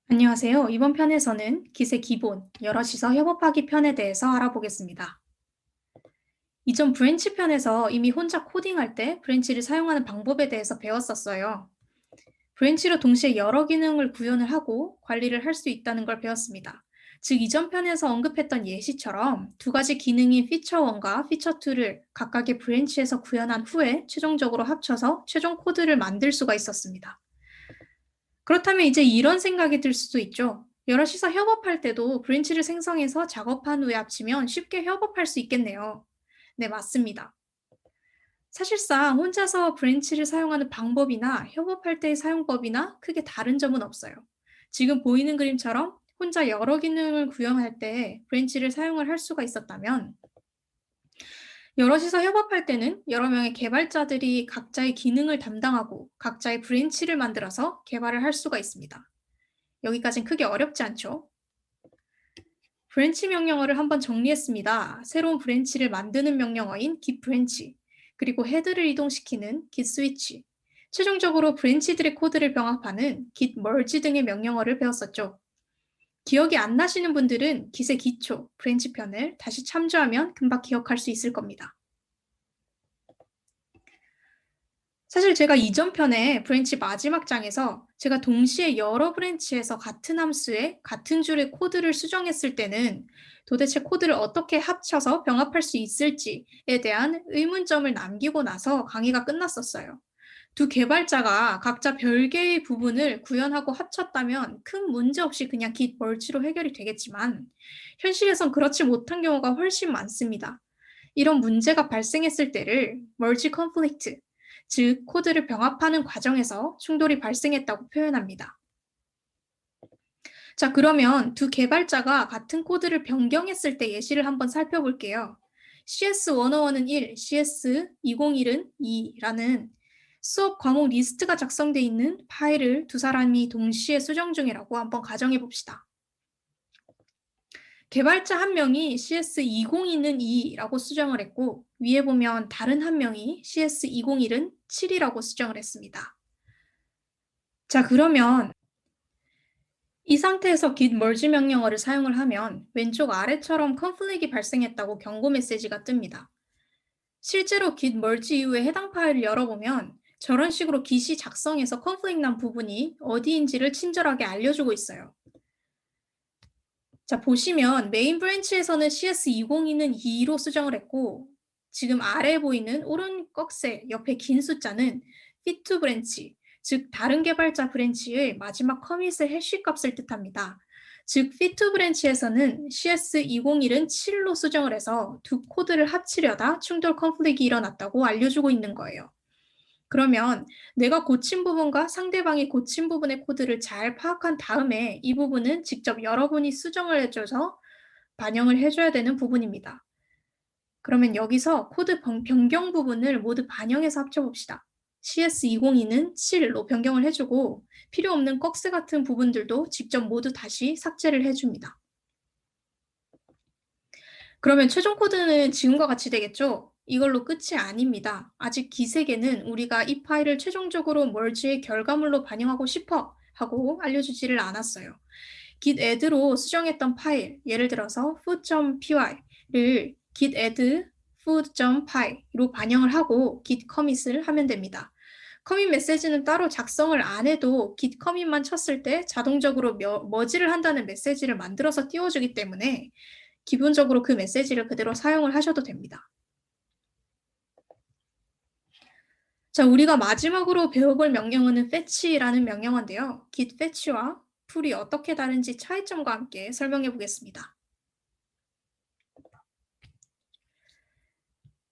안녕하세요. 이번 편에서는 깃의 기본, 여럿이서 협업하기 편에 대해서 알아보겠습니다. 이전 브랜치 편에서 이미 혼자 코딩할 때 브랜치를 사용하는 방법에 대해서 배웠었어요. 브랜치로 동시에 여러 기능을 구현을 하고 관리를 할 수 있다는 걸 배웠습니다. 즉, 이전 편에서 언급했던 예시처럼 두 가지 기능인 피처 1과 피처 2를 각각의 브랜치에서 구현한 후에 최종적으로 합쳐서 최종 코드를 만들 수가 있었습니다. 그렇다면 이제 이런 생각이 들 수도 있죠. 여럿이서 협업할 때도 브랜치를 생성해서 작업한 후에 합치면 쉽게 협업할 수 있겠네요. 네, 맞습니다. 사실상 혼자서 브랜치를 사용하는 방법이나 협업할 때의 사용법이나 크게 다른 점은 없어요. 지금 보이는 그림처럼 혼자 여러 기능을 구현할 때 브랜치를 사용을 할 수가 있었다면, 여럿이서 협업할 때는 여러 명의 개발자들이 각자의 기능을 담당하고 각자의 브랜치를 만들어서 개발을 할 수가 있습니다. 여기까진 크게 어렵지 않죠? 브랜치 명령어를 한번 정리했습니다. 새로운 브랜치를 만드는 명령어인 git 브랜치, 그리고 헤드를 이동시키는 git 스위치, 최종적으로 브랜치들의 코드를 병합하는 git merge 등의 명령어를 배웠었죠. 기억이 안 나시는 분들은 git의 기초, 브랜치 편을 다시 참조하면 금방 기억할 수 있을 겁니다. 사실 제가 이전 편에 브랜치 마지막 장에서 제가 동시에 여러 브랜치에서 같은 함수에 같은 줄의 코드를 수정했을 때는 도대체 코드를 어떻게 합쳐서 병합할 수 있을지에 대한 의문점을 남기고 나서 강의가 끝났었어요. 두 개발자가 각자 별개의 부분을 구현하고 합쳤다면 큰 문제 없이 그냥 git merge로 해결이 되겠지만, 현실에선 그렇지 못한 경우가 훨씬 많습니다. 이런 문제가 발생했을 때를 merge conflict, 즉 코드를 병합하는 과정에서 충돌이 발생했다고 표현합니다. 자, 그러면 두 개발자가 같은 코드를 변경했을 때 예시를 한번 살펴볼게요. CS101은 1, CS201은 2라는 수업 과목 리스트가 작성되어 있는 파일을 두 사람이 동시에 수정 중이라고 한번 가정해 봅시다. 개발자 한 명이 CS202는 2라고 수정을 했고, 위에 보면 다른 한 명이 CS201은 7이라고 수정을 했습니다. 자, 그러면 이 상태에서 git merge 명령어를 사용을 하면 왼쪽 아래처럼 컨플릭이 발생했다고 경고 메시지가 뜹니다. 실제로 git merge 이후에 해당 파일을 열어보면 저런 식으로 git이 작성해서 컨플릭 난 부분이 어디인지를 친절하게 알려주고 있어요. 자, 보시면 메인 브랜치에서는 CS202는 2로 수정을 했고, 지금 아래에 보이는 오른 꺽쇠 옆에 긴 숫자는 fit 브랜치, 즉 다른 개발자 브랜치의 마지막 커밋의 해시 값을 뜻합니다. 즉 fit 브랜치에서는 CS201은 7로 수정을 해서 두 코드를 합치려다 충돌 컨플릭이 일어났다고 알려주고 있는 거예요. 그러면 내가 고친 부분과 상대방이 고친 부분의 코드를 잘 파악한 다음에 이 부분은 직접 여러분이 수정을 해줘서 반영을 해줘야 되는 부분입니다. 그러면 여기서 코드 변경 부분을 모두 반영해서 합쳐봅시다. CS202는 7로 변경을 해주고 필요 없는 꺽스 같은 부분들도 직접 모두 다시 삭제를 해줍니다. 그러면 최종 코드는 지금과 같이 되겠죠? 이걸로 끝이 아닙니다. 아직 기세계는 우리가 이 파일을 최종적으로 merge의 결과물로 반영하고 싶어 하고 알려주지를 않았어요. git add로 수정했던 파일, 예를 들어서 food.py를 git add food.py로 반영을 하고 git commit을 하면 됩니다. 커밋 메시지는 따로 작성을 안 해도 git commit만 쳤을 때 자동적으로 머지를 한다는 메시지를 만들어서 띄워주기 때문에 기본적으로 그 메시지를 그대로 사용을 하셔도 됩니다. 자, 우리가 마지막으로 배워볼 명령어는 fetch라는 명령어인데요. git fetch와 풀이 어떻게 다른지 차이점과 함께 설명해 보겠습니다.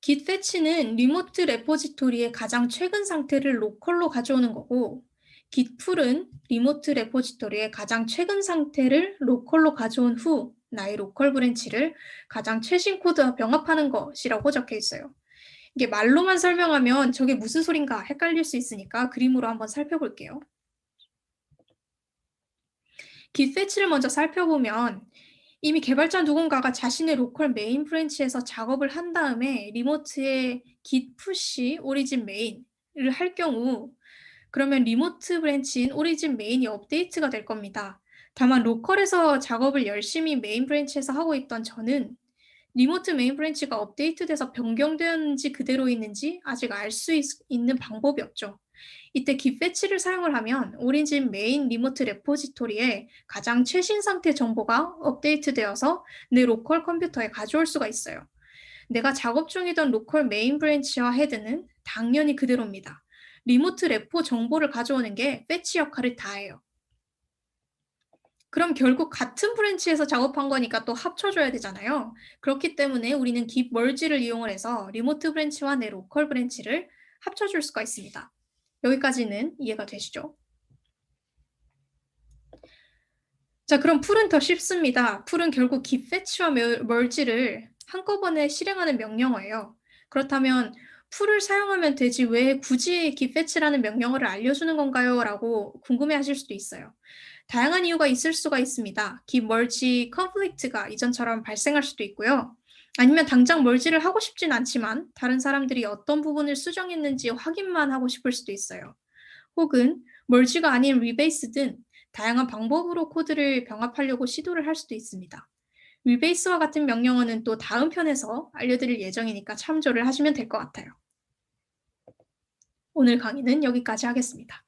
git fetch는 리모트 레포지토리의 가장 최근 상태를 로컬로 가져오는 거고, git pull은 리모트 레포지토리의 가장 최근 상태를 로컬로 가져온 후 나의 로컬 브랜치를 가장 최신 코드와 병합하는 것이라고 적혀 있어요. 이게 말로만 설명하면 저게 무슨 소린가 헷갈릴 수 있으니까 그림으로 한번 살펴볼게요. git fetch를 먼저 살펴보면 이미 개발자 누군가가 자신의 로컬 메인 브랜치에서 작업을 한 다음에 리모트에 git push origin main을 할 경우, 그러면 리모트 브랜치인 origin main이 업데이트가 될 겁니다. 다만 로컬에서 작업을 열심히 메인 브랜치에서 하고 있던 저는 리모트 메인 브랜치가 업데이트돼서 변경되었는지 그대로 있는지 아직 알 수 있는 방법이 없죠. 이때 깃 패치를 사용을 하면 오리진 메인 리모트 레포지토리에 가장 최신 상태 정보가 업데이트되어서 내 로컬 컴퓨터에 가져올 수가 있어요. 내가 작업 중이던 로컬 메인 브랜치와 헤드는 당연히 그대로입니다. 리모트 레포 정보를 가져오는 게 패치 역할을 다해요. 그럼 결국 같은 브랜치에서 작업한 거니까 또 합쳐줘야 되잖아요. 그렇기 때문에 우리는 깃 멀지를 이용을 해서 리모트 브랜치와 내 로컬 브랜치를 합쳐줄 수가 있습니다. 여기까지는 이해가 되시죠? 자, 그럼 풀은 더 쉽습니다. 풀은 결국 깃 패치와 멀지를 한꺼번에 실행하는 명령어예요. 그렇다면 풀을 사용하면 되지 왜 굳이 깃 패치라는 명령어를 알려주는 건가요? 라고 궁금해하실 수도 있어요. 다양한 이유가 있을 수가 있습니다. 깃 멀지 컨플릭트가 이전처럼 발생할 수도 있고요. 아니면 당장 멀지를 하고 싶진 않지만 다른 사람들이 어떤 부분을 수정했는지 확인만 하고 싶을 수도 있어요. 혹은 멀지가 아닌 리베이스 등 다양한 방법으로 코드를 병합하려고 시도를 할 수도 있습니다. 리베이스와 같은 명령어는 또 다음 편에서 알려드릴 예정이니까 참조를 하시면 될 것 같아요. 오늘 강의는 여기까지 하겠습니다.